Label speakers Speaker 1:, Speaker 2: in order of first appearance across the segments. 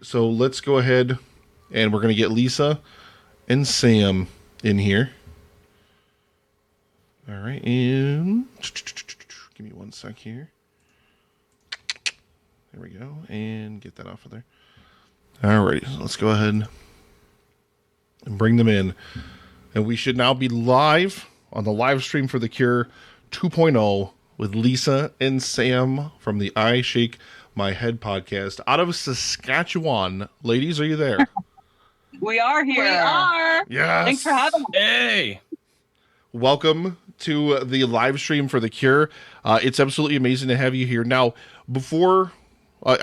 Speaker 1: So let's go ahead and we're going to get Lisa and Sam in here. All right, and give me one sec here. There we go, and get that off of there. All right, so let's go ahead and bring them in. And we should now be live on the live stream for The Cure 2.0 with Lisa and Sam from the I Shake My Head podcast out of Saskatchewan. Ladies, are you there?
Speaker 2: We are here.
Speaker 3: We are.
Speaker 1: Yes.
Speaker 2: Thanks for having us.
Speaker 3: Hey.
Speaker 1: Welcome to the live stream for The Cure. It's absolutely amazing to have you here. Now, before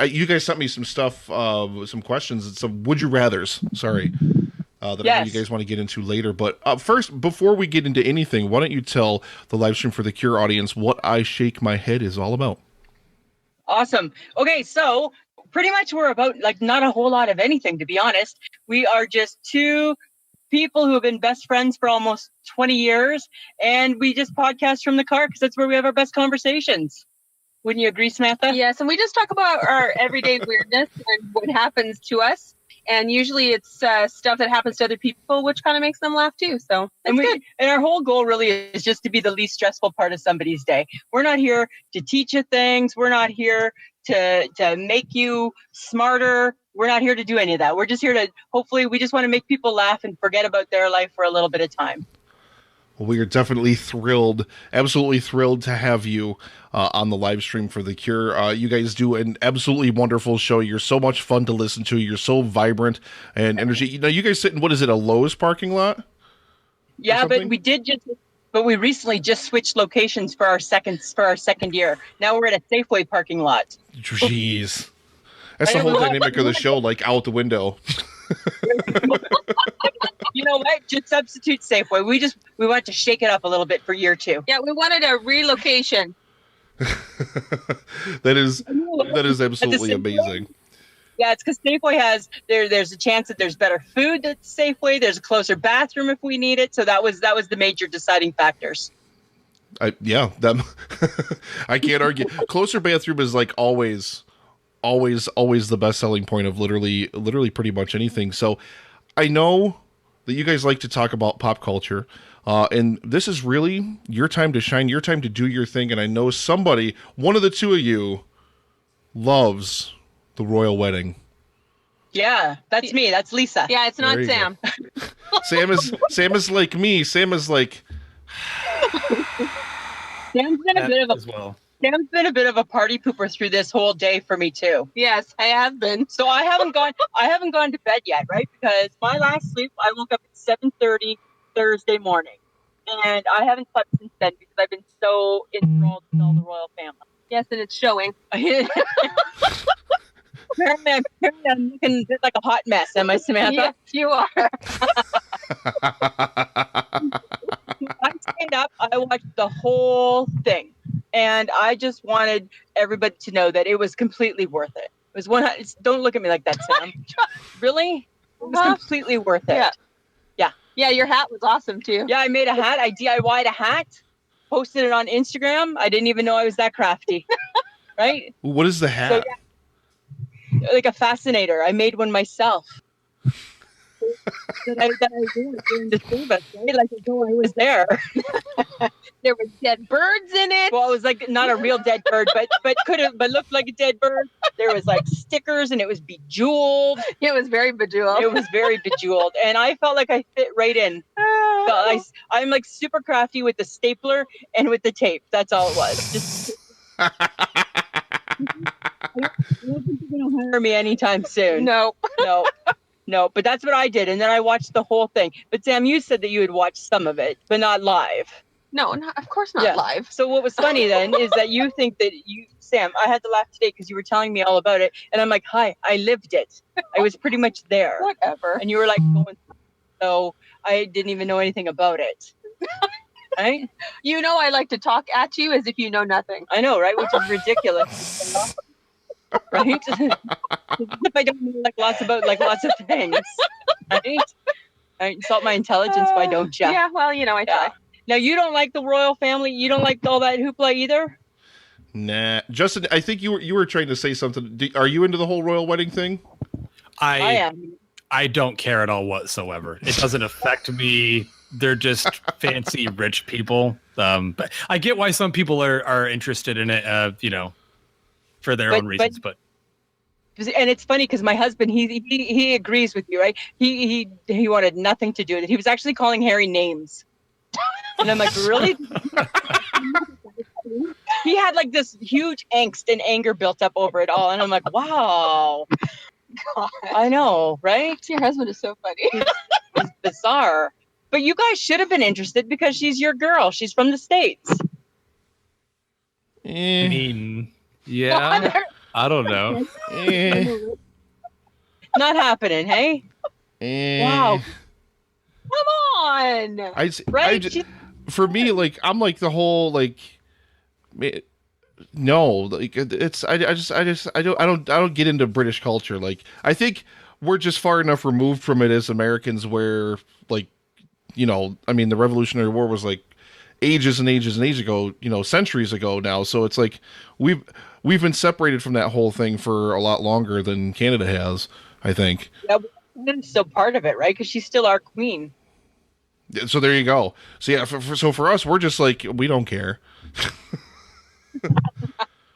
Speaker 1: you guys sent me some stuff, some questions, and some would you rathers. Sorry. That I know you guys want to get into later. But first, before we get into anything, why don't you tell the live stream for The Cure audience what I Shake My Head is all about?
Speaker 2: Awesome. Okay, so pretty much we're about not a whole lot of anything, to be honest. We are just two people who have been best friends for almost 20 years, and we just podcast from the car because that's where we have our best conversations. Wouldn't you agree, Samantha?
Speaker 3: Yes, and we just talk about our everyday weirdness and what happens to us. And usually it's stuff that happens to other people, which kind of makes them laugh too. So
Speaker 2: and our whole goal really is just to be the least stressful part of somebody's day. We're not here to teach you things. We're not here to make you smarter. We're not here to do any of that. We're just here to, hopefully, we just want to make people laugh and forget about their life for a little bit of time.
Speaker 1: Well, we are definitely thrilled, absolutely thrilled to have you on the live stream for The Cure. You guys do an absolutely wonderful show. You're so much fun to listen to. You're so vibrant and energy. You know, you guys sit in, what is it, a Lowe's parking lot?
Speaker 2: Yeah, but we recently just switched locations for our second year. Now we're at a Safeway parking lot.
Speaker 1: Jeez. That's the whole dynamic of the show, like out the window.
Speaker 2: You know what? Just substitute Safeway. We want to shake it up a little bit for year two.
Speaker 3: Yeah, we wanted a relocation.
Speaker 1: That is absolutely amazing.
Speaker 2: Yeah, it's because Safeway has there's a chance that there's better food at Safeway. There's a closer bathroom if we need it. So that was the major deciding factors.
Speaker 1: I can't argue. Closer bathroom is like always the best selling point of literally pretty much anything. So I know that you guys like to talk about pop culture, and this is really your time to shine, your time to do your thing. And I know one of the two of you loves the royal wedding.
Speaker 2: Yeah, that's me. That's Lisa.
Speaker 3: Yeah, it's not Sam.
Speaker 1: Sam is like me. Sam is like
Speaker 2: Sam's been a bit of a party pooper through this whole day for me too.
Speaker 3: Yes, I have been.
Speaker 2: So I haven't gone to bed yet, right? Because my last sleep, I woke up at 7:30 Thursday morning. And I haven't slept since then because I've been so enthralled with all the royal family.
Speaker 3: Yes, and it's showing.
Speaker 2: Apparently I'm looking a bit like a hot mess, am I, Samantha?
Speaker 3: Yes, you are.
Speaker 2: I stayed up, I watched the whole thing. And I just wanted everybody to know that it was completely worth it. It was don't look at me like that, Sam. Really? It was completely worth it.
Speaker 3: Yeah, your hat was awesome too.
Speaker 2: Yeah, I made a hat. I DIY'd a hat, posted it on Instagram. I didn't even know I was that crafty. Right?
Speaker 1: What is the hat?
Speaker 2: So, yeah, like a fascinator. I made one myself. that I wore during the service, right? Like as though I was there.
Speaker 3: There were dead birds in it.
Speaker 2: Well, it was like not a real dead bird, but looked like a dead bird. There was like stickers and it was bejeweled.
Speaker 3: It was very bejeweled.
Speaker 2: It was very bejeweled, and I felt like I fit right in. So I'm like super crafty with the stapler and with the tape. That's all it was. Just. I don't think you're gonna hire me anytime soon.
Speaker 3: No.
Speaker 2: But that's what I did, and then I watched the whole thing. But Sam, you said that you had watched some of it, but not live.
Speaker 3: No, of course not live.
Speaker 2: So what was funny then is that you think that Sam, I had to laugh today because you were telling me all about it, and I'm like, hi, I lived it. I was pretty much there.
Speaker 3: Whatever.
Speaker 2: And you were like going, so I didn't even know anything about it. Right?
Speaker 3: You know, I like to talk at you as if you know nothing.
Speaker 2: I know, right? Which is ridiculous. Right? If I don't know lots of things. Right? I insult my intelligence, why don't you?
Speaker 3: Yeah, well, I try.
Speaker 2: Now, you don't like the royal family? You don't like all that hoopla either?
Speaker 1: Nah. Justin, I think you were trying to say something. Are you into the whole royal wedding thing?
Speaker 2: I am.
Speaker 4: I don't care at all whatsoever. It doesn't affect me. They're just fancy rich people. But I get why some people are interested in it, for their own reasons. But
Speaker 2: and it's funny because my husband, he agrees with you, right? He wanted nothing to do with it. He was actually calling Harry names, and I'm like, really? He had like this huge angst and anger built up over it all, and I'm like, wow.
Speaker 3: God.
Speaker 2: I know, right?
Speaker 3: Your husband is so funny.
Speaker 2: It's bizarre. But you guys should have been interested because she's your girl. She's from the States.
Speaker 4: I mean, yeah, I don't know.
Speaker 2: Not happening, hey? Wow.
Speaker 3: Come on.
Speaker 2: Right?
Speaker 1: For me, like, I'm like the whole, like, no, like, it's, I don't get into British culture. Like, I think we're just far enough removed from it as Americans where, like, I mean, the Revolutionary War was like ages and ages and ages ago, centuries ago now. So it's like we've been separated from that whole thing for a lot longer than Canada has, I think.
Speaker 2: Yeah, Canada's still part of it, right? Because she's still our queen.
Speaker 1: So there you go. So yeah, for us, we're just like, we don't care.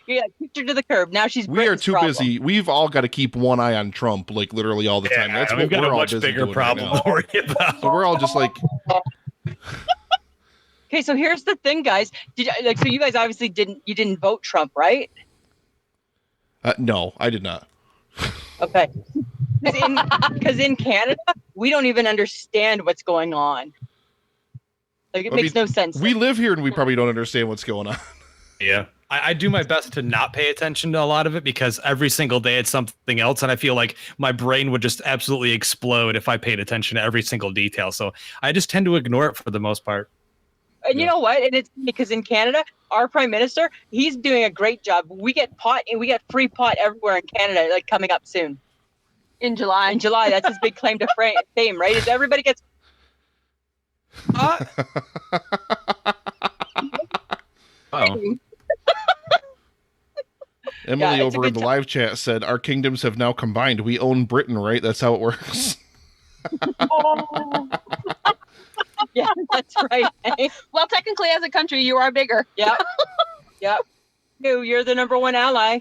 Speaker 2: Yeah, kicked her to the curb. Now she's
Speaker 1: we are too busy. We've all got to keep one eye on Trump, like literally all the time. That's what we're all busy doing. We've got a much bigger problem to worry about. So we're all just like.
Speaker 2: Okay, so here's the thing, guys. So you guys obviously didn't vote Trump, right?
Speaker 1: No, I did not.
Speaker 2: Okay. Because in Canada, we don't even understand what's going on. Like, it makes no sense.
Speaker 1: We live here and we probably don't understand what's going on.
Speaker 4: Yeah. I do my best to not pay attention to a lot of it because every single day it's something else. And I feel like my brain would just absolutely explode if I paid attention to every single detail. So I just tend to ignore it for the most part.
Speaker 2: And you know what? And it's because in Canada, our prime minister, he's doing a great job. We get pot and we get free pot everywhere in Canada, like coming up soon.
Speaker 3: In July.
Speaker 2: In July. That's his big claim to fame, right? Is everybody gets.
Speaker 4: Oh.
Speaker 1: Emily over in the live chat said, our kingdoms have now combined. We own Britain, right? That's how it works.
Speaker 2: Yeah, that's right.
Speaker 3: Well, technically, as a country, you are bigger.
Speaker 2: Yep. You're the number one ally.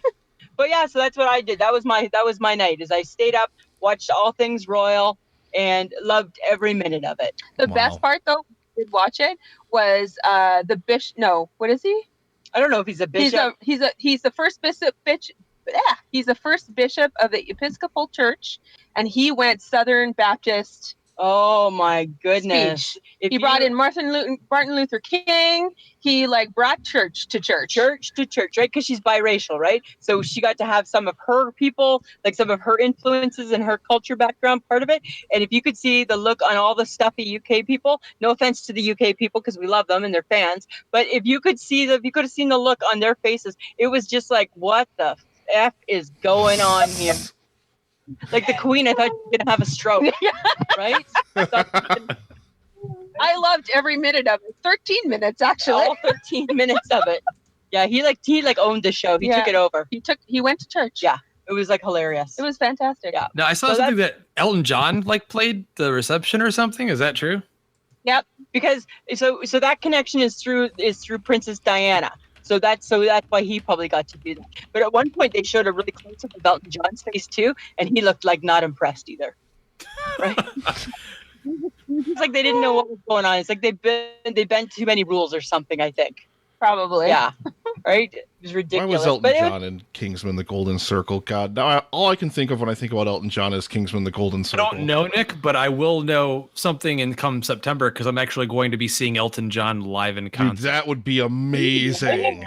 Speaker 2: But yeah, so that's what I did. That was my night. Is I stayed up, watched all things royal, and loved every minute of it.
Speaker 3: The best part, though, did watch it was the bishop. No, what is he?
Speaker 2: I don't know if he's a bishop.
Speaker 3: He's the first bishop. He's the first bishop of the Episcopal Church, and he went Southern Baptist.
Speaker 2: Oh my goodness!
Speaker 3: He brought in Martin Luther King. He brought church to church,
Speaker 2: right? Because she's biracial, right? So she got to have some of her people, like some of her influences and her culture background part of it. And if you could see the look on all the stuffy UK people, no offense to the UK people because we love them and they're fans, but if you could have seen the look on their faces, it was just like, what the F is going on here? Like the Queen, I thought she was gonna have a stroke, right?
Speaker 3: I loved every minute of it. 13 minutes, actually.
Speaker 2: All 13 minutes of it. Yeah, he owned the show. He took it over.
Speaker 3: He went to church.
Speaker 2: Yeah, it was hilarious.
Speaker 3: It was fantastic.
Speaker 2: Yeah.
Speaker 4: Now I saw something that Elton John played the reception or something. Is that true?
Speaker 2: Yep. Because so that connection is through Princess Diana. So that's why he probably got to do that. But at one point they showed a really close up of Elton John's face too, and he looked like not impressed either. Right? It's like they didn't know what was going on. It's like they bent too many rules or something, I think.
Speaker 3: Probably.
Speaker 2: Yeah. Right? It was ridiculous.
Speaker 1: Why was Elton John in Kingsman: The Golden Circle? God, now all I can think of when I think about Elton John is Kingsman: The Golden Circle.
Speaker 4: I don't know, Nick, but I will know something in come September because I'm actually going to be seeing Elton John live in concert.
Speaker 1: Dude, that would be amazing.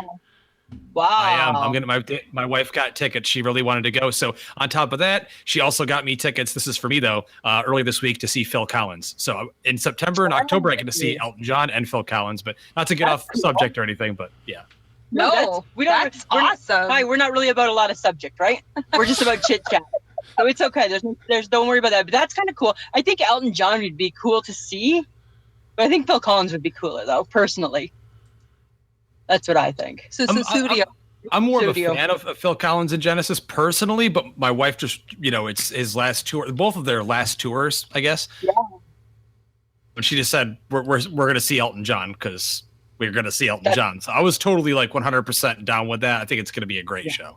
Speaker 2: Wow.
Speaker 4: I am. I'm gonna. My wife got tickets. She really wanted to go. So on top of that, she also got me tickets. This is for me though. Early this week to see Phil Collins. So in September and October, I get to see Elton John and Phil Collins. But not to get off subject or anything. But yeah.
Speaker 3: No, that's awesome.
Speaker 2: Hi, we're not really about a lot of subject, right? We're just about chit chat. So it's okay. There's don't worry about that. But that's kind of cool. I think Elton John would be cool to see. But I think Phil Collins would be cooler though, personally. That's what I think.
Speaker 3: So Sussudio.
Speaker 4: I'm more
Speaker 2: studio.
Speaker 4: of a fan of Phil Collins and Genesis personally, but my wife just, it's his last tour, both of their last tours, I guess.
Speaker 2: Yeah.
Speaker 4: But she just said we're going to see Elton John because we're going to see Elton John. So I was totally like 100% down with that. I think it's going to be a great show.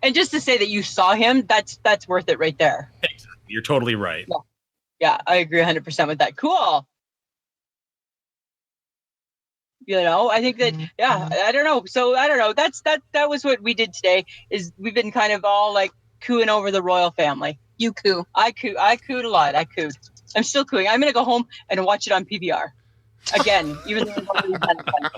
Speaker 2: And just to say that you saw him, that's worth it right there.
Speaker 4: Exactly. You're totally right.
Speaker 2: Yeah, I agree 100% with that. Cool. I think that, I don't know. So I don't know. That was what we did today. Is we've been kind of all like cooing over the royal family.
Speaker 3: You coo.
Speaker 2: I cooed a lot. I cooed. I'm still cooing. I'm gonna go home and watch it on PVR again, even though I've already done it.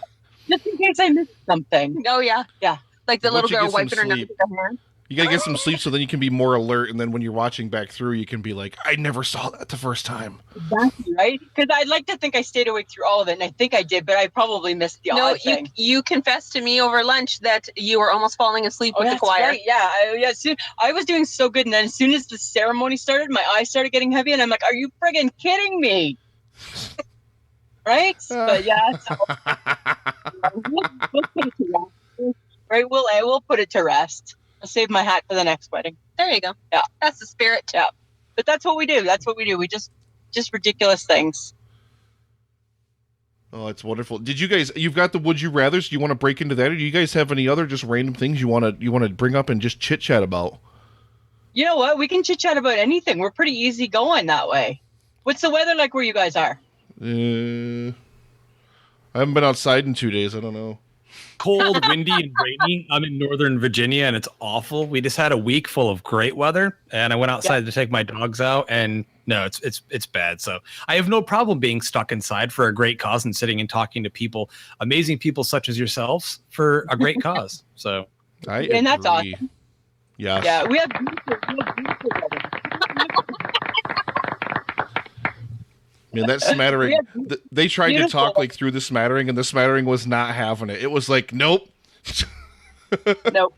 Speaker 2: Just in case I missed something.
Speaker 3: Oh yeah.
Speaker 2: Yeah.
Speaker 3: Like the
Speaker 1: Once
Speaker 3: little
Speaker 1: you
Speaker 3: girl
Speaker 1: get some
Speaker 3: wiping her nose
Speaker 1: sleep.
Speaker 3: with her hand.
Speaker 1: You gotta get some sleep so then you can be more alert, and then when you're watching back through, you can be like, I never saw that the first time.
Speaker 2: Exactly, right? Because I'd like to think I stayed awake through all of it, and I think I did, but I probably missed the odd thing.
Speaker 3: You confessed to me over lunch that you were almost falling asleep with the choir.
Speaker 2: Right. Yeah, I was doing so good, and then as soon as the ceremony started, my eyes started getting heavy, and I'm like, "Are you friggin' kidding me?" Right? But yeah, so, we'll put it to rest. Right? We'll put it to rest. I'll save my hat for the next wedding.
Speaker 3: There you go.
Speaker 2: Yeah,
Speaker 3: that's the spirit.
Speaker 2: Yeah, but that's what we do. We just ridiculous things.
Speaker 1: Oh, it's wonderful. Did you guys? You've got the would you rather's. Do you want to break into that, or do you guys have any other just random things you want to bring up and just chit chat about?
Speaker 2: You know what? We can chit chat about anything. We're pretty easy going that way. What's the weather like where you guys are?
Speaker 1: I haven't been outside in 2 days. I don't know.
Speaker 4: Cold, windy, and rainy. I'm in Northern Virginia, and it's awful. We just had a week full of great weather, and I went outside to take my dogs out, and no, it's bad. So I have no problem being stuck inside for a great cause and sitting and talking to people, amazing people such as yourselves, for a great cause. So
Speaker 2: and that's awesome.
Speaker 1: Yes.
Speaker 2: Yeah, we have beautiful weather.
Speaker 1: Man, that smattering, they tried to talk like through the smattering, and the smattering was not having it. It was like, nope.
Speaker 2: Nope.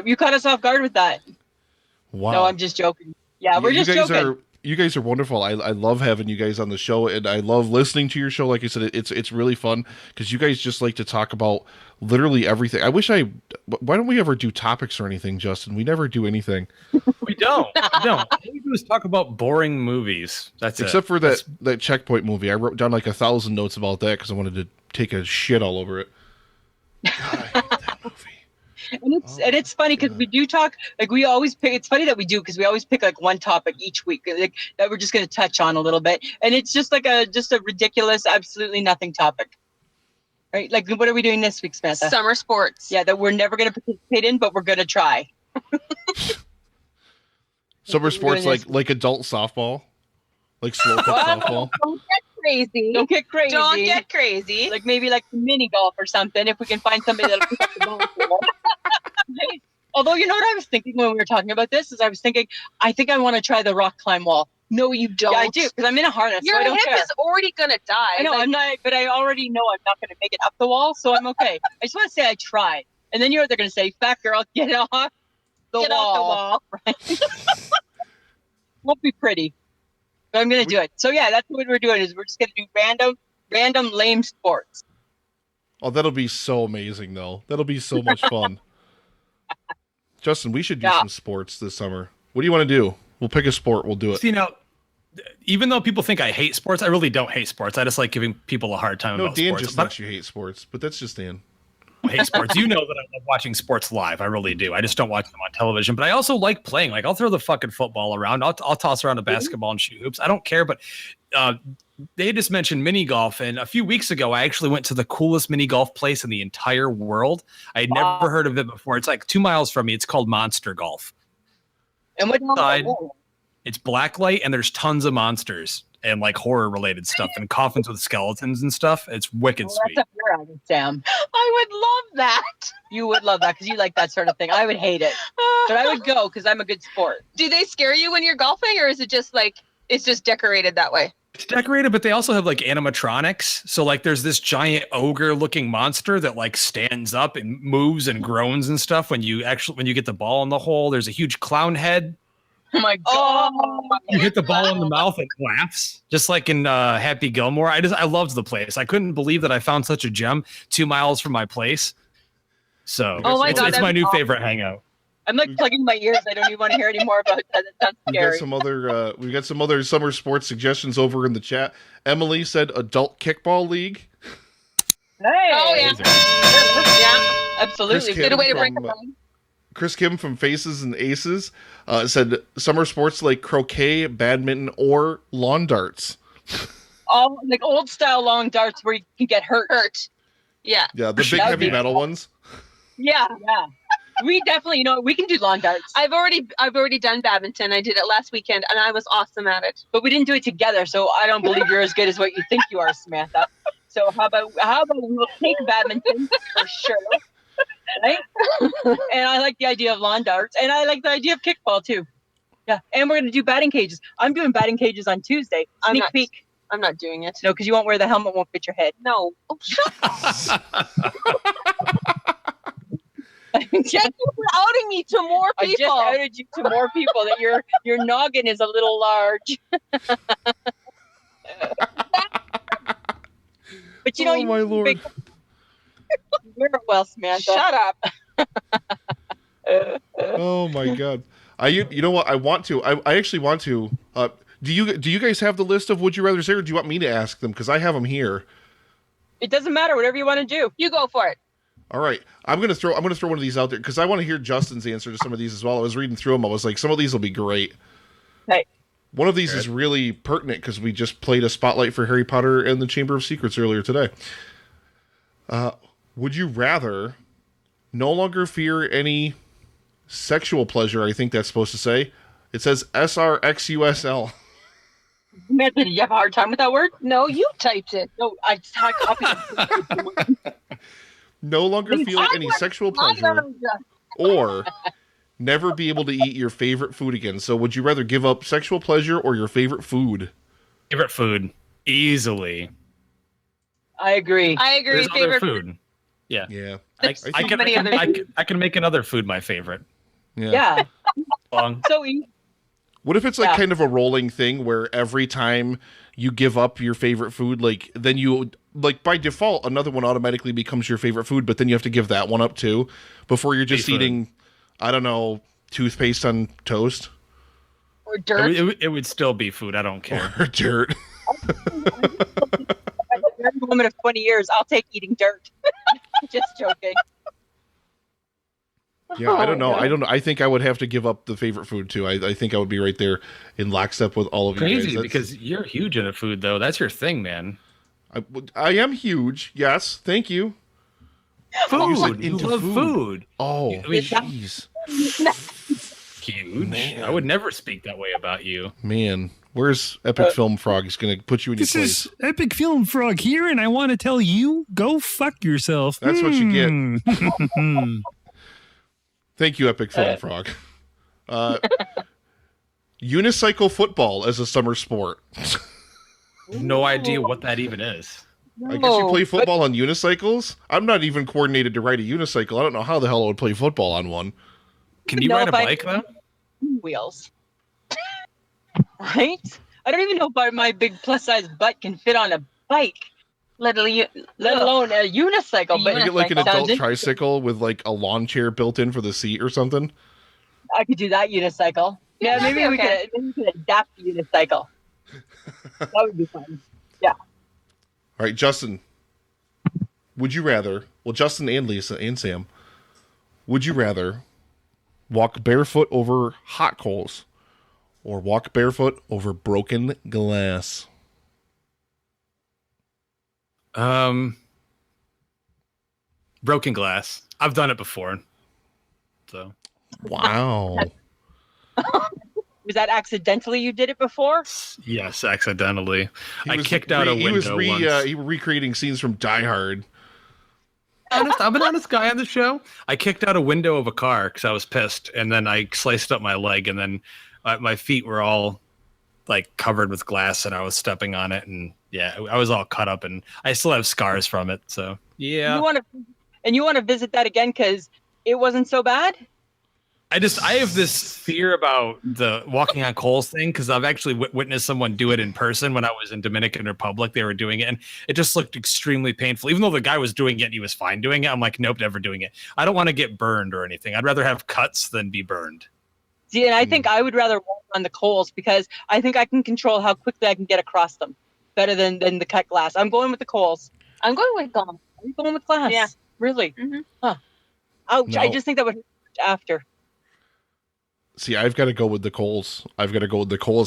Speaker 2: You caught us off guard with that.
Speaker 1: Wow.
Speaker 2: No, I'm just joking. Yeah, we're just joking.
Speaker 1: You guys are wonderful. I love having you guys on the show, and I love listening to your show. Like I said, it's really fun because you guys just like to talk about literally everything. Why don't we ever do topics or anything, Justin? We never do anything.
Speaker 4: We don't. All we do is talk about boring movies.
Speaker 1: Except for that Checkpoint movie. I wrote down like 1,000 notes about that because I wanted to take a shit all over it. God, I hate that movie.
Speaker 2: And it's funny because we do talk, like we always pick, it's funny that we do because we always pick like one topic each week like, that we're just going to touch on a little bit. And it's just like a ridiculous, absolutely nothing topic. Right? Like what are we doing this week, Samantha?
Speaker 3: Summer sports.
Speaker 2: Yeah, that we're never going to participate in, but we're going to try.
Speaker 1: Summer sports like adult softball? Like slow pitch softball?
Speaker 3: Don't get crazy.
Speaker 2: Don't get crazy.
Speaker 3: Don't get crazy.
Speaker 2: Like maybe like mini golf or something if we can find somebody that'll pick up the ball. Although, you know what I was thinking when we were talking about this is I was thinking, I think I want to try the rock climb wall.
Speaker 3: No, you don't.
Speaker 2: Yeah, I do because I'm in a harness.
Speaker 3: Your
Speaker 2: so I don't
Speaker 3: hip
Speaker 2: care.
Speaker 3: is already gonna die.
Speaker 2: I know I'm not, but I already know I'm not going to make it up the wall, so I'm okay. I just want to say I tried, and then they're going to say, "Fat girl, get off the
Speaker 3: Get
Speaker 2: wall."
Speaker 3: off the wall.
Speaker 2: Right? Won't be pretty, but I'm going to do it. So yeah, that's what we're doing. Is we're just going to do random lame sports.
Speaker 1: Oh, that'll be so amazing, though. That'll be so much fun. Justin, we should do some sports this summer. What do you want to do? We'll pick a sport. We'll do it.
Speaker 4: See, now, even though people think I hate sports, I really don't hate sports. I just like giving people a hard time about
Speaker 1: Dan
Speaker 4: sports.
Speaker 1: just thinks you hate sports, but that's just Dan.
Speaker 4: I hate sports. You know that I love watching sports live. I really do. I just don't watch them on television. But I also like playing. Like, I'll throw the fucking football around. I'll toss around a basketball and shoot hoops. I don't care. But they just mentioned mini golf. And a few weeks ago, I actually went to the coolest mini golf place in the entire world. I had never heard of it before. It's like 2 miles from me. It's called Monster Golf.
Speaker 2: And what
Speaker 4: side? It's blacklight, and there's tons of monsters and like horror related stuff and coffins with skeletons and stuff. It's wicked sweet.
Speaker 2: That's up your alley, Sam.
Speaker 3: I would love that.
Speaker 2: You would love that because you like that sort of thing. I would hate it, but I would go because I'm a good sport.
Speaker 3: Do they scare you when you're golfing, or is it just like it's just decorated that way?
Speaker 4: It's decorated, but they also have like animatronics. So like there's this giant ogre looking monster that like stands up and moves and groans and stuff when you get the ball in the hole. There's a huge clown head.
Speaker 2: Oh my god!
Speaker 4: You hit the ball in the mouth and laughs, just like in Happy Gilmore. I loved the place. I couldn't believe that I found such a gem 2 miles from my place. So
Speaker 3: Oh my God,
Speaker 4: it's my
Speaker 3: that'd be
Speaker 4: new
Speaker 3: awesome.
Speaker 4: favorite hangout.
Speaker 2: I'm like plugging my ears. I don't even want to hear any more about that. That sounds
Speaker 1: We got
Speaker 2: scary.
Speaker 1: some other we got some other summer sports suggestions over in the chat. Emily said adult kickball league.
Speaker 2: Hey.
Speaker 3: Oh, yeah.
Speaker 2: Yeah, absolutely.
Speaker 1: Chris
Speaker 3: Good way to
Speaker 1: Kim
Speaker 3: break
Speaker 1: from,
Speaker 3: a bone.
Speaker 1: Chris Kim from Faces and Aces said summer sports like croquet, badminton, or lawn darts.
Speaker 2: All like old style long darts where you can get hurt.
Speaker 3: Yeah.
Speaker 1: Yeah, the big
Speaker 2: That would
Speaker 1: heavy
Speaker 2: be
Speaker 1: metal
Speaker 2: cool.
Speaker 1: ones.
Speaker 2: Yeah. We definitely, we can do lawn darts,
Speaker 3: I've already done badminton. I did it last weekend, and I was awesome at it.
Speaker 2: but we didn't do it together. So I don't believe you're as good as what you think you are, Samantha. So how about we'll take badminton for sure, right? And I like the idea of lawn darts, and I like the idea of kickball too. Yeah, and we're gonna do batting cages. I'm doing batting cages on Tuesday. Sneak peek.
Speaker 3: I'm not doing it.
Speaker 2: No, because you won't wear the helmet, won't fit your head.
Speaker 3: No. Oh, shut Thank you for outing me to more
Speaker 2: I just
Speaker 3: people.
Speaker 2: outed you to more people that your noggin is a little large. But
Speaker 1: Oh, my Lord.
Speaker 2: Wear it well, Samantha.
Speaker 3: Shut up.
Speaker 1: Oh my God. You know what? I actually want to. Do you guys have the list of would you rather there, or do you want me to ask them? Because I have them here.
Speaker 2: It doesn't matter. Whatever you want to do.
Speaker 3: You go for it.
Speaker 1: All right, I'm gonna throw one of these out there because I want to hear Justin's answer to some of these as well. I was reading through them. I was like, some of these will be great.
Speaker 2: Hey.
Speaker 1: One of these is really pertinent because we just played a spotlight for Harry Potter and the Chamber of Secrets earlier today. Would you rather no longer fear any sexual pleasure? I think that's supposed to say. It says SRXUSL.
Speaker 2: Samantha, did you have a hard time with that word?
Speaker 3: No, you typed it.
Speaker 2: No, I copied it.
Speaker 1: No longer feel any sexual pleasure, or never be able to eat your favorite food again. So would you rather give up sexual pleasure or your favorite food?
Speaker 4: Favorite food, easily.
Speaker 2: I agree.
Speaker 3: I agree.
Speaker 4: There's other
Speaker 3: Favorite
Speaker 4: food. Yeah.
Speaker 1: Yeah.
Speaker 4: I can make another food my favorite.
Speaker 2: Yeah.
Speaker 4: Long.
Speaker 2: So easy.
Speaker 1: What if it's like
Speaker 2: Yeah.
Speaker 1: kind of a rolling thing where every time you give up your favorite food, like then you like by default another one automatically becomes your favorite food, but then you have to give that one up too before you're just
Speaker 4: Seafood.
Speaker 1: eating, I don't know, toothpaste on toast
Speaker 3: or dirt.
Speaker 4: It would still be food. I don't care.
Speaker 1: or dirt.
Speaker 2: As a married woman of 20 years, I'll take eating dirt. Just joking.
Speaker 1: Yeah, I don't know.
Speaker 3: God.
Speaker 1: I don't know. I think I would have to give up the favorite food too. I think I would be right there in lockstep with all of you guys.
Speaker 4: Crazy because you're huge into food though. That's your thing, man.
Speaker 1: I am huge. Yes, thank you.
Speaker 4: Food.
Speaker 1: into
Speaker 4: You love food.
Speaker 1: Oh,
Speaker 4: I mean,
Speaker 1: jeez,
Speaker 4: huge.
Speaker 1: Man.
Speaker 4: I would never speak that way about you.
Speaker 1: man. Where's Epic Film Frog? He's gonna put you in your
Speaker 5: This
Speaker 1: place.
Speaker 5: is Epic Film Frog here, and I want to tell you, go fuck yourself.
Speaker 1: That's what you get.
Speaker 5: get.
Speaker 1: Thank you, Epic Film Frog. Unicycle football as a summer sport.
Speaker 4: No idea what that even is.
Speaker 1: I guess you play football on unicycles. I'm not even coordinated to ride a unicycle. I don't know how the hell I would play football on one.
Speaker 4: Can you
Speaker 2: No,
Speaker 4: ride a
Speaker 2: if I-
Speaker 4: bike though?
Speaker 2: Wheels. Right? I don't even know if my big plus size butt can fit on a bike, let alone a unicycle. But
Speaker 1: I get like an
Speaker 2: Sounds
Speaker 1: adult
Speaker 2: interesting.
Speaker 1: tricycle with like a lawn chair built in for the seat or something.
Speaker 2: I could do that unicycle. Yeah,
Speaker 3: that'd
Speaker 2: maybe
Speaker 3: be okay.
Speaker 2: we could adapt the unicycle. That would be fun.
Speaker 1: All right, Justin. Would you rather? Well, Justin and Lisa and Sam. Would you rather walk barefoot over hot coals or walk barefoot over broken glass?
Speaker 4: Broken glass. I've done it before. So
Speaker 1: Wow.
Speaker 2: Was that accidentally you did it before?
Speaker 4: yes, accidentally.
Speaker 1: He
Speaker 4: I
Speaker 1: was
Speaker 4: kicked out a window once.
Speaker 1: he was recreating scenes from Die Hard.
Speaker 4: I'm an honest guy on the show. I kicked out a window of a car because I was pissed, and then I sliced up my leg, and then my feet were all like covered with glass, and I was stepping on it, and yeah, I was all cut up, and I still have scars from it. So yeah,
Speaker 2: You want to visit that again because it wasn't so bad.
Speaker 4: I have this fear about the walking on coals thing because I've actually witnessed someone do it in person when I was in Dominican Republic. They were doing it and it just looked extremely painful. Even though the guy was doing it and he was fine doing it, I'm like, nope, never doing it. I don't want to get burned or anything. I'd rather have cuts than be burned.
Speaker 2: See, and I think I would rather walk on the coals because I think I can control how quickly I can get across them better than the cut glass. I'm going with the coals.
Speaker 3: I'm going with gum.
Speaker 2: I'm going with glass.
Speaker 3: Yeah.
Speaker 2: Really?
Speaker 3: Mhm.
Speaker 2: Huh. Ouch.
Speaker 1: No.
Speaker 2: I just think that would hurt after.
Speaker 1: See, I've got to go with the coals.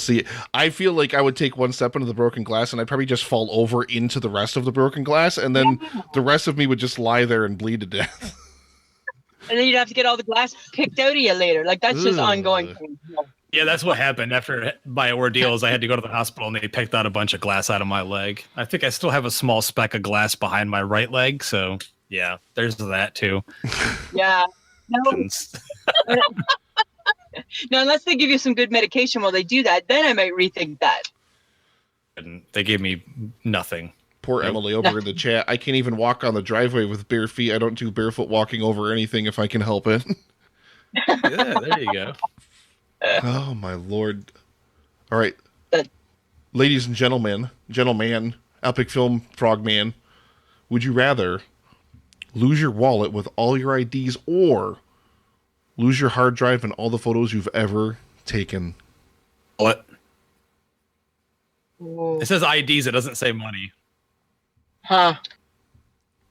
Speaker 1: See, I feel like I would take one step into the broken glass and I'd probably just fall over into the rest of the broken glass, and then the rest of me would just lie there and bleed to death.
Speaker 2: And then you'd have to get all the glass picked out of you later. Like, that's just
Speaker 1: Ugh.
Speaker 2: ongoing pain. No.
Speaker 4: Yeah, that's what happened after my ordeals. I had to go to the hospital and they picked out a bunch of glass out of my leg. I think I still have a small speck of glass behind my right leg. So yeah, there's that too.
Speaker 2: Yeah. No. Now, unless they give you some good medication while they do that, then I might rethink that.
Speaker 4: And they gave me nothing.
Speaker 1: Poor Emily over in the chat. I can't even walk on the driveway with bare feet. I don't do barefoot walking over anything if I can help it.
Speaker 4: Yeah, there you go.
Speaker 1: Oh, my Lord. All right. Ladies and gentlemen, Epic Film Frogman, would you rather lose your wallet with all your IDs or lose your hard drive and all the photos you've ever taken?
Speaker 4: What?
Speaker 2: Ooh.
Speaker 4: It says IDs. It doesn't say money.
Speaker 2: Huh.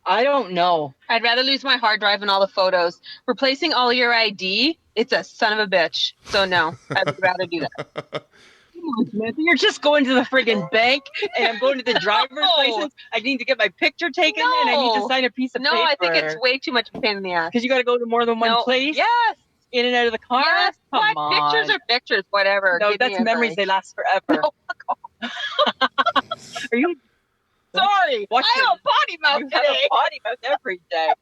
Speaker 2: I don't know.
Speaker 3: I'd rather lose my hard drive and all the photos. Replacing all your ID, it's a son of a bitch. So no, I would rather do that.
Speaker 2: You're just going to the friggin' bank and I'm going to the driver's license. I need to get my picture taken and I need to
Speaker 3: No.
Speaker 2: sign a piece of
Speaker 3: No,
Speaker 2: paper.
Speaker 3: I think it's way too much of a pain in the ass.
Speaker 2: because you got to go to more than one
Speaker 3: No.
Speaker 2: place.
Speaker 3: Yes.
Speaker 2: In and out of the car.
Speaker 3: Yes.
Speaker 2: Come
Speaker 3: What?
Speaker 2: on.
Speaker 3: Pictures are pictures, whatever.
Speaker 2: No,
Speaker 3: Give me
Speaker 2: that's
Speaker 3: a
Speaker 2: memories.
Speaker 3: break.
Speaker 2: They last forever.
Speaker 3: No,
Speaker 2: Are you
Speaker 3: sorry.
Speaker 2: Watch
Speaker 3: I have a potty
Speaker 2: You
Speaker 3: mouth
Speaker 2: have a
Speaker 3: today.
Speaker 2: potty mouth every day.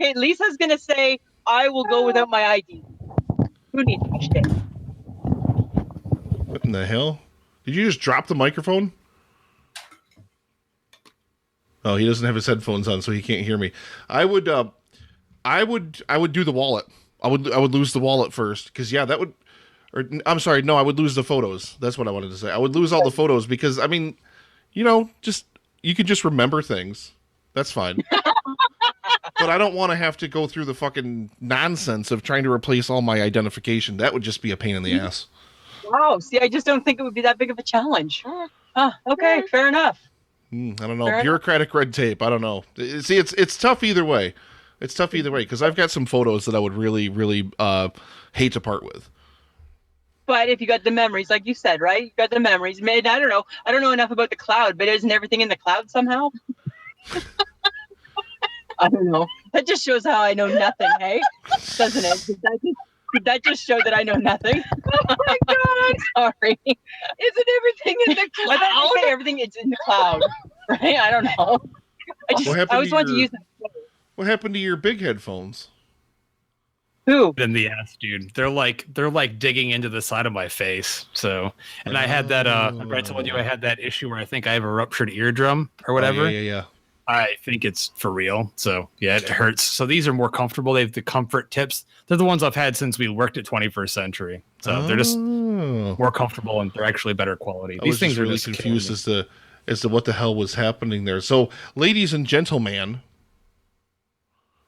Speaker 2: Okay, Lisa's gonna say, I will go without my ID. Who needs my shit?
Speaker 1: What in the hell? Did you just drop the microphone? Oh, he doesn't have his headphones on, so he can't hear me. I would do the wallet. I would lose the wallet first, because yeah, that would. Or I'm sorry, no, I would lose the photos. That's what I wanted to say. I would lose all the photos because I mean, just you could just remember things. That's fine. But I don't want to have to go through the fucking nonsense of trying to replace all my identification. That would just be a pain in the ass.
Speaker 2: Wow. See, I just don't think it would be that big of a challenge. Okay, fair enough.
Speaker 1: I don't know.
Speaker 2: Fair
Speaker 1: Bureaucratic red tape. I don't know. See, it's tough either way. It's tough either way because I've got some photos that I would really, really hate to part with.
Speaker 2: But if you got the memories, like you said, right? You got the memories. Man, I don't know. I don't know enough about the cloud, but isn't everything in the cloud somehow? I don't know. That just shows how I know nothing, hey? Doesn't it? Did that just show that I know nothing?
Speaker 3: Oh my god.
Speaker 2: Sorry.
Speaker 3: Isn't everything in the
Speaker 2: I thought
Speaker 3: cloud?
Speaker 2: you say everything is in the cloud, right? I don't know. I always want to use that.
Speaker 1: What happened to your big headphones?
Speaker 2: Who?
Speaker 4: In the ass, dude. They're like digging into the side of my face. So, and I had that. I told you I had that issue where I think I have a ruptured eardrum or whatever.
Speaker 1: Oh, yeah.
Speaker 4: I think it's for real. So yeah, it hurts. So these are more comfortable. They have the comfort tips. They're the ones I've had since we worked at 21st Century. So they're just more comfortable and they're actually better quality.
Speaker 1: I
Speaker 4: These
Speaker 1: was
Speaker 4: things
Speaker 1: just
Speaker 4: are
Speaker 1: really
Speaker 4: just
Speaker 1: confused as to what the hell was happening there. So, ladies and gentlemen,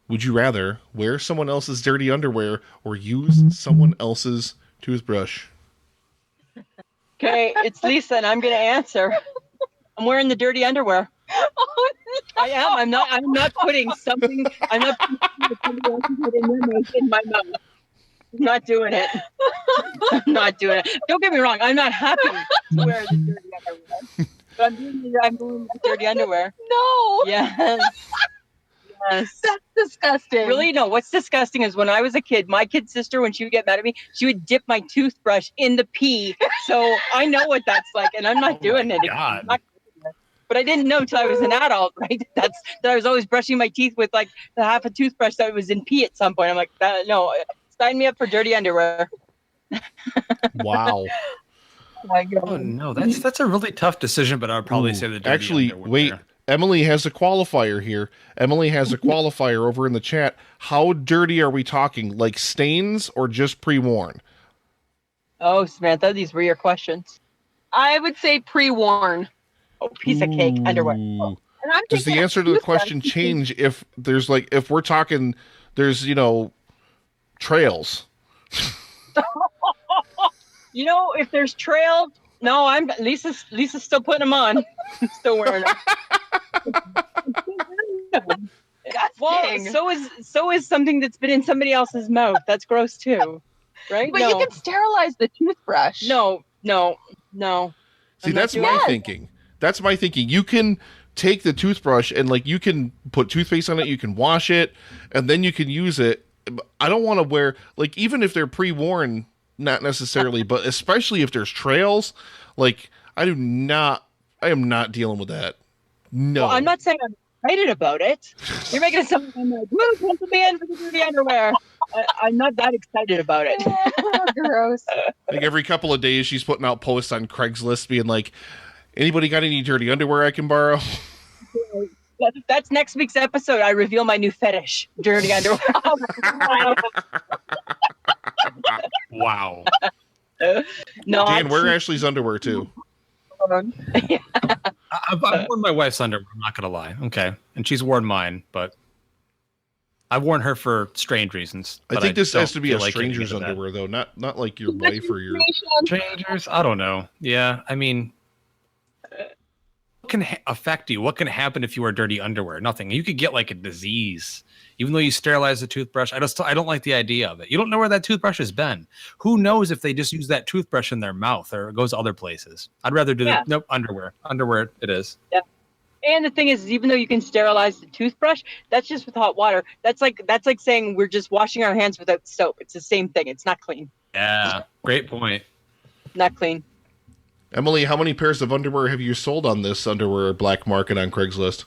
Speaker 1: would you rather wear someone else's dirty underwear or use someone else's toothbrush?
Speaker 2: Okay, it's Lisa, and I'm going to answer. I'm wearing the dirty underwear.
Speaker 3: Oh, no.
Speaker 2: I am. I'm not putting something. I'm not putting somebody else's head in my mouth. I'm not doing it. I'm not doing it. Don't get me wrong. I'm not happy to wear the dirty underwear. But I'm doing the dirty underwear.
Speaker 3: No.
Speaker 2: Yes. Yes.
Speaker 3: That's disgusting.
Speaker 2: Really? No. What's disgusting is when I was a kid, my kid sister, when she would get mad at me, she would dip my toothbrush in the pee. So I know what that's like, and I'm not doing it.
Speaker 4: God.
Speaker 2: I'm not doing it. But I didn't know till I was an adult, right? That I was always brushing my teeth with like the half a toothbrush that was in pee at some point. I'm like, no, sign me up for dirty underwear.
Speaker 1: Wow.
Speaker 2: Oh my God.
Speaker 4: Oh no, that's a really tough decision, but I would probably say the dirty
Speaker 1: Actually,
Speaker 4: underwear.
Speaker 1: wait. Emily has a qualifier here. Emily has a qualifier over in the chat. How dirty are we talking? Like stains or just pre-worn?
Speaker 2: Oh, Samantha, these were your questions.
Speaker 3: I would say pre-worn.
Speaker 2: Oh, piece of cake, underwear.
Speaker 1: Ooh.
Speaker 3: And I'm
Speaker 1: Does the
Speaker 3: thinking
Speaker 1: answer to the
Speaker 3: toothbrush
Speaker 1: question change if there's like, if we're talking, there's, trails?
Speaker 2: If there's trail, no, Lisa's still putting them on. Still wearing them. Well,
Speaker 3: dang.
Speaker 2: so is something that's been in somebody else's mouth. That's gross too, right?
Speaker 3: But you can sterilize the toothbrush.
Speaker 2: No.
Speaker 1: See, that's my thinking. That's my thinking. You can take the toothbrush and like you can put toothpaste on it, you can wash it, and then you can use it. I don't want to wear, like, even if they're pre-worn, not necessarily, but especially if there's trails, like I am not dealing with that. No.
Speaker 2: Well, I'm not saying I'm excited about it. You're making it sound like I'm like, woo, pencil me in for the dirty underwear. I'm not that excited about it.
Speaker 3: Gross.
Speaker 1: Like every couple of days, she's putting out posts on Craigslist being like, anybody got any dirty underwear I can borrow?
Speaker 2: That's next week's episode. I reveal my new fetish, dirty underwear.
Speaker 4: Wow.
Speaker 2: No,
Speaker 1: Dan, wear Ashley's underwear too.
Speaker 4: I've worn my wife's underwear, I'm not going to lie. Okay. And she's worn mine, but I've worn her for strange reasons.
Speaker 1: I think this has to be a
Speaker 4: like
Speaker 1: stranger's underwear, though, not like your wife or your...
Speaker 4: Strangers? I don't know. Yeah, I mean... What can affect you? What can happen if you wear dirty underwear? Nothing. You could get like a disease, even though you sterilize the toothbrush. I don't like the idea of it. You don't know where that toothbrush has been. Who knows if they just use that toothbrush in their mouth or it goes other places? I'd rather do that. Nope, underwear. Underwear it is.
Speaker 2: Yeah. And the thing is, even though you can sterilize the toothbrush, that's just with hot water. That's like saying we're just washing our hands without soap. It's the same thing. It's not clean.
Speaker 4: Yeah, great point.
Speaker 2: Not clean.
Speaker 1: Emily, how many pairs of underwear have you sold on this underwear black market on Craigslist?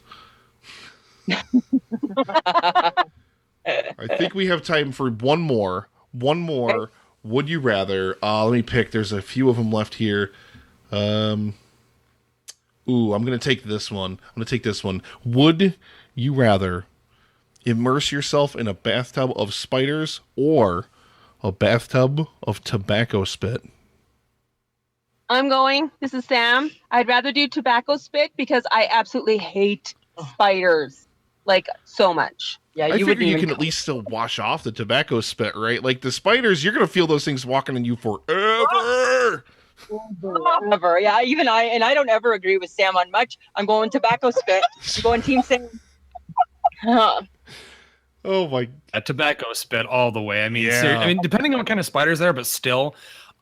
Speaker 1: I think we have time for one more. Okay. Would you rather? Let me pick. There's a few of them left here. I'm going to take this one. Would you rather immerse yourself in a bathtub of spiders or a bathtub of tobacco spit?
Speaker 3: This is Sam. I'd rather do tobacco spit because I absolutely hate spiders, like, so much.
Speaker 2: Yeah,
Speaker 1: I figure you can at least still wash off the tobacco spit, right? Like the spiders, you're going to feel those things walking on you forever.
Speaker 2: Ever. Yeah, I don't ever agree with Sam on much. I'm going tobacco spit. I'm going Team Sam.
Speaker 1: Oh my!
Speaker 4: A tobacco spit all the way. I mean,
Speaker 1: yeah.
Speaker 4: Depending on what kind of spiders there, but still,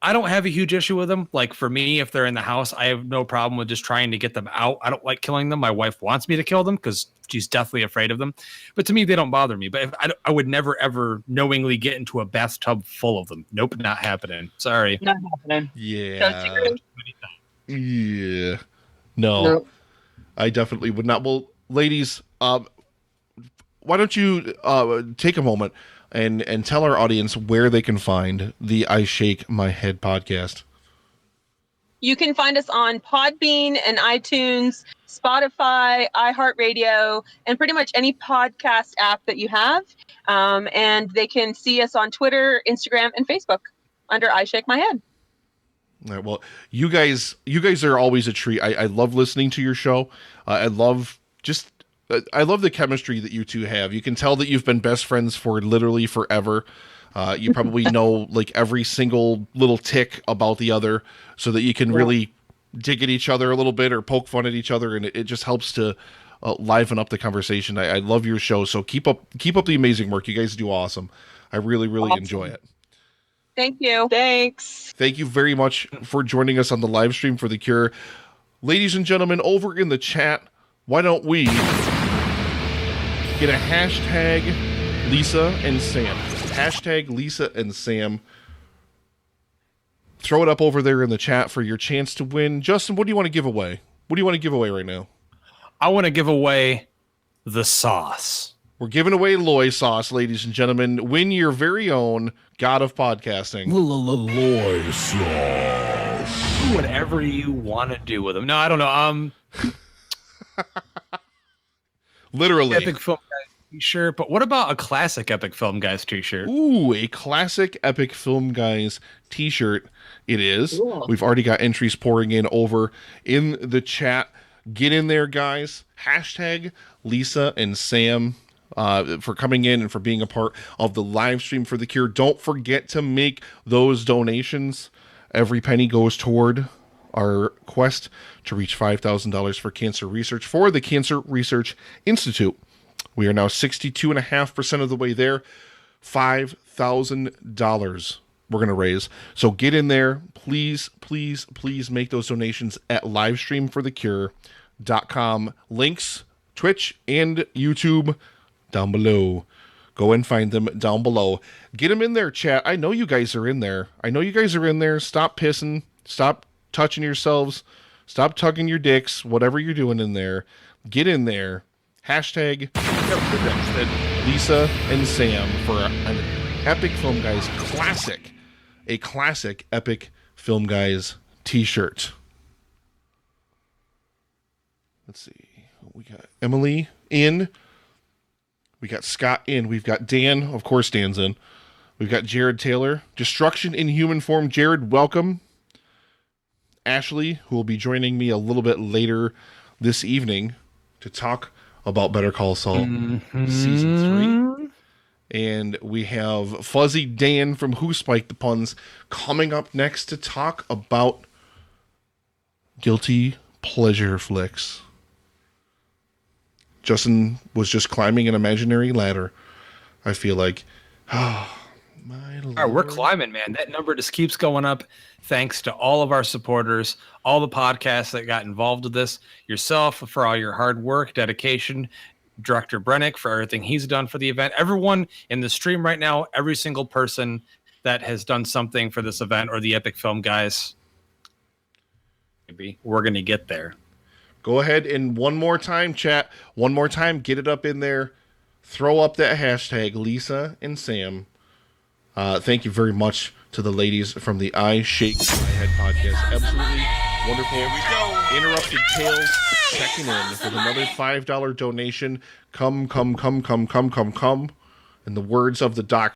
Speaker 4: I don't have a huge issue with them. Like for me, if they're in the house, I have no problem with just trying to get them out. I don't like killing them. My wife wants me to kill them because she's deathly afraid of them. But to me, they don't bother me. But if I would never, ever knowingly get into a bathtub full of them. Nope, not happening. Sorry.
Speaker 2: Not happening.
Speaker 1: Yeah. Yeah. No, I definitely would not. Well, ladies, why don't you take a moment and tell our audience where they can find the I Shake My Head podcast.
Speaker 3: You can find us on Podbean and iTunes, Spotify, iHeartRadio, and pretty much any podcast app that you have. And they can see us on Twitter, Instagram, and Facebook under I Shake My Head.
Speaker 1: All right, well, you guys are always a treat. I love listening to your show. I love the chemistry that you two have. You can tell that you've been best friends for literally forever. You probably know like every single little tick about the other so that you can really dig at each other a little bit or poke fun at each other. And it just helps to liven up the conversation. I love your show. So keep up the amazing work. You guys do awesome. I really, really enjoy it.
Speaker 3: Thank you.
Speaker 2: Thanks.
Speaker 1: Thank you very much for joining us on the live stream for The Cure. Ladies and gentlemen, over in the chat, why don't we get a hashtag Lisa and Sam. Hashtag Lisa and Sam. Throw it up over there in the chat for your chance to win. Justin, what do you want to give away? What do you want to give away right now?
Speaker 4: I want to give away the sauce.
Speaker 1: We're giving away Loy sauce, ladies and gentlemen. Win your very own God of Podcasting.
Speaker 5: Loy sauce.
Speaker 4: Whatever you want to do with them. No, I don't know.
Speaker 1: Literally.
Speaker 4: Epic Film Guys t-shirt. But what about a classic Epic Film Guys t-shirt?
Speaker 1: Ooh, a classic Epic Film Guys t-shirt. It is.
Speaker 2: Cool.
Speaker 1: We've already got entries pouring in over in the chat. Get in there, guys. Hashtag Lisa and Sam for coming in and for being a part of the live stream for the cure. Don't forget to make those donations. Every penny goes toward our quest to reach $5,000 for cancer research for the Cancer Research Institute. We are now 62.5% of the way there. $5,000 we're going to raise. So get in there. Please, please, please make those donations at livestreamforthecure.com. Links, Twitch and YouTube down below. Go and find them down below. Get them in there, chat. I know you guys are in there. Stop pissing. Stop touching yourselves. Stop tugging your dicks. Whatever you're doing in there. Get in there. Hashtag Lisa and Sam for an Epic Film Guys classic. A classic Epic Film Guys t-shirt. Let's see. We got Emily in. We got Scott in. We've got Dan. Of course, Dan's in. We've got Jared Taylor. Destruction in human form. Jared, welcome. Ashley, who will be joining me a little bit later this evening to talk about Better Call Saul Season 3. And we have Fuzzy Dan from Who Spiked the Puns coming up next to talk about guilty pleasure flicks. Justin was just climbing an imaginary ladder, I feel like. Oh, my Lord.
Speaker 4: All right, we're climbing, man. That number just keeps going up thanks to all of our supporters, all the podcasts that got involved with this, yourself for all your hard work, dedication, Director Brennick for everything he's done for the event, everyone in the stream right now, every single person that has done something for this event or the Epic Film Guys. Maybe we're going to get there.
Speaker 1: Go ahead and one more time, chat. One more time, get it up in there. Throw up that hashtag, Lisa and Sam. Thank you very much to the ladies from the I Shake My Head podcast. Absolutely wonderful. Here we go. Interrupted Tales checking in with another $5 donation. Come. In the words of the doctor.